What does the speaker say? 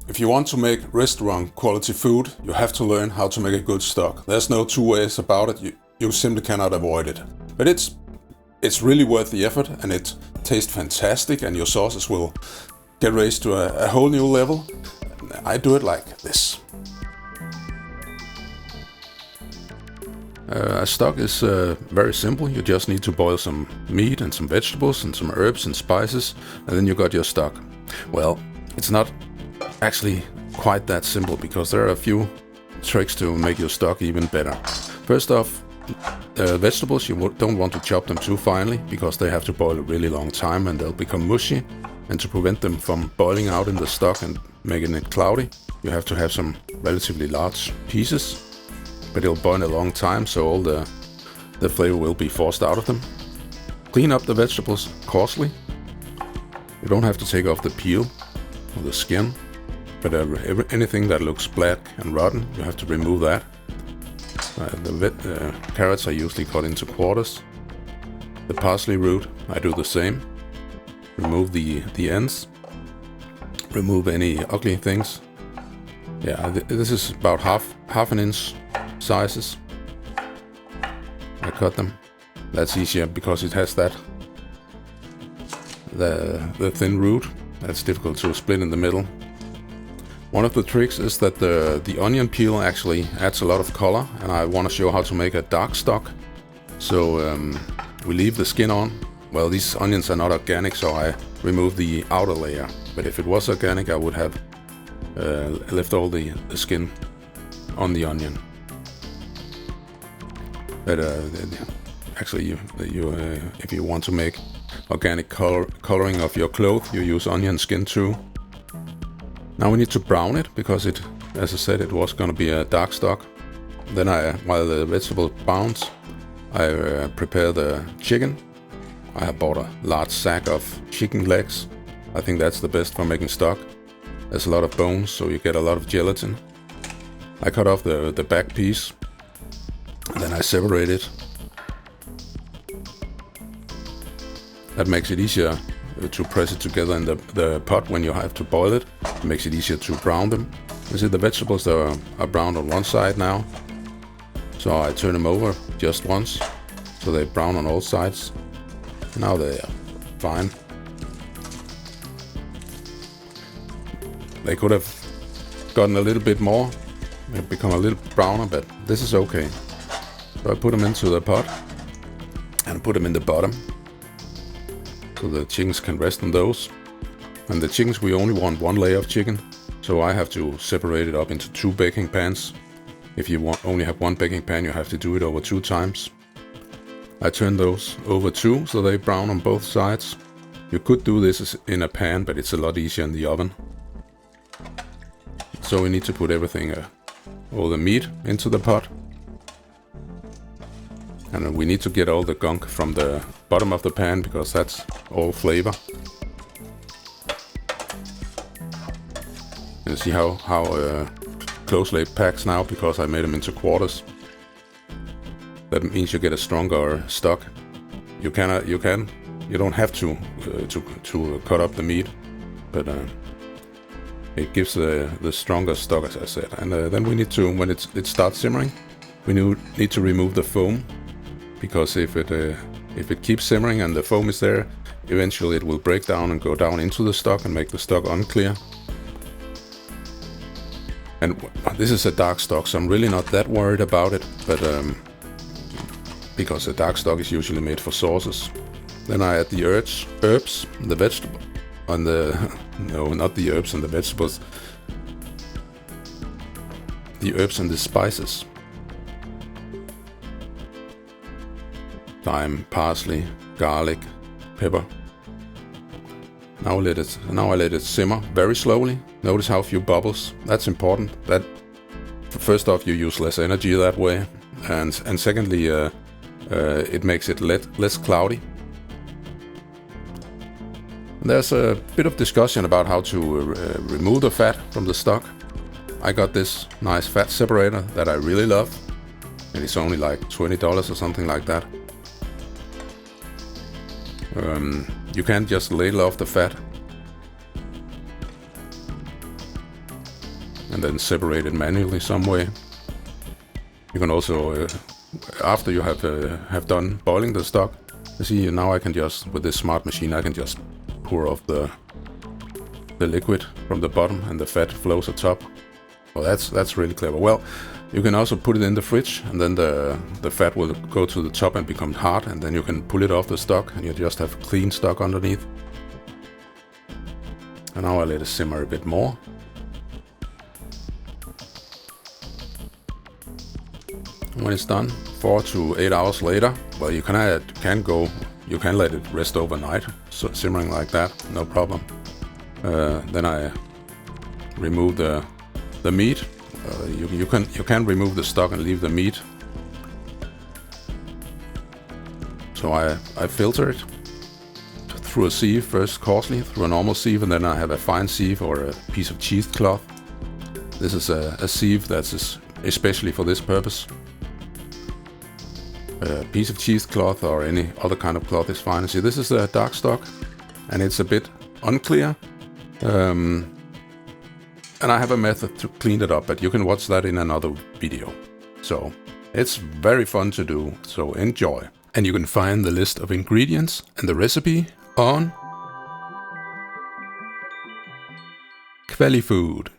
If you want to make restaurant quality food, you have to learn how to make a good stock. There's no two ways about it, you simply cannot avoid it. But it's really worth the effort, and it tastes fantastic, and your sauces will get raised to a whole new level. I do it like this. A stock is very simple. You just need to boil some meat and some vegetables and some herbs and spices, and then you got your stock. Well, it's not actually quite that simple, because there are a few tricks to make your stock even better. First off, vegetables, you don't want to chop them too finely, because they have to boil a really long time and they'll become mushy. And to prevent them from boiling out in the stock and making it cloudy, you have to have some relatively large pieces. But it'll boil a long time, so all the flavor will be forced out of them. Clean up the vegetables coarsely. You don't have to take off the peel or the skin, but anything that looks black and rotten, you have to remove that. The carrots are usually cut into quarters. The parsley root, I do the same. Remove the ends. Remove any ugly things. Yeah, this is about half an inch sizes. I cut them. That's easier because it has the thin root. That's difficult to split in the middle. One of the tricks is that the onion peel actually adds a lot of color, and I want to show how to make a dark stock. So we leave the skin on. Well, these onions are not organic, so I remove the outer layer. But if it was organic, I would have left all the skin on the onion. But actually, if you want to make organic coloring of your clothes, you use onion skin too. Now we need to brown it, because it, as I said, it was going to be a dark stock. Then while the vegetable browns, I prepare the chicken. I have bought a large sack of chicken legs. I think that's the best for making stock. There's a lot of bones, so you get a lot of gelatin. I cut off the back piece, and then I separate it. That makes it easier to press it together in the pot when you have to boil it. It makes it easier to brown them. You see the vegetables are browned on one side now. So I turn them over just once, so they brown on all sides. Now they are fine. They could have gotten a little bit more, they've become a little browner, but this is okay. So I put them into the pot and put them in the bottom, so the chickens can rest on those. And the chickens, we only want one layer of chicken, so I have to separate it up into 2 baking pans. If you only have 1 baking pan, you have to do it over 2 times. I turn those over too, so they brown on both sides. You could do this in a pan, but it's a lot easier in the oven. So we need to put everything, all the meat into the pot. And we need to get all the gunk from the bottom of the pan, because that's all flavor. You see how closely it packs now, because I made them into quarters. That means you get a stronger stock. You don't have to cut up the meat, but it gives the stronger stock, as I said. And then we need to, when it starts simmering, we need to remove the foam, because if it keeps simmering and the foam is there, eventually it will break down and go down into the stock and make the stock unclear. And this is a dark stock, so I'm really not that worried about it, but because a dark stock is usually made for sauces. Then I add the herbs, the vegetable, and no, not the herbs and the vegetables. The herbs and the spices. Thyme, parsley, garlic, pepper. Now I let it simmer very slowly. Notice how few bubbles. That's important. That first off, you use less energy that way, and secondly, it makes it less cloudy. There's a bit of discussion about how to remove the fat from the stock. I got this nice fat separator that I really love, and it's only like $20 or something like that. You can't just ladle off the fat. and then separate it manually some way. You can also, after you have done boiling the stock, you see now I can just, with this smart machine, I can just pour off the liquid from the bottom and the fat flows atop. Well, that's really clever. Well, you can also put it in the fridge, and then the fat will go to the top and become hard, and then you can pull it off the stock and you just have clean stock underneath. And now I let it simmer a bit more. When it's done, 4 to 8 hours later, well, you can let it rest overnight, so simmering like that, no problem. Then I remove the meat. You can remove the stock and leave the meat. So I filter it through a sieve first, coarsely, through a normal sieve, and then I have a fine sieve or a piece of cheesecloth. This is a sieve that's especially for this purpose. A piece of cheesecloth or any other kind of cloth is fine. See, this is a dark stock, and it's a bit unclear. And I have a method to clean it up, but you can watch that in another video. So it's very fun to do, so enjoy. And you can find the list of ingredients and the recipe on kvalifood.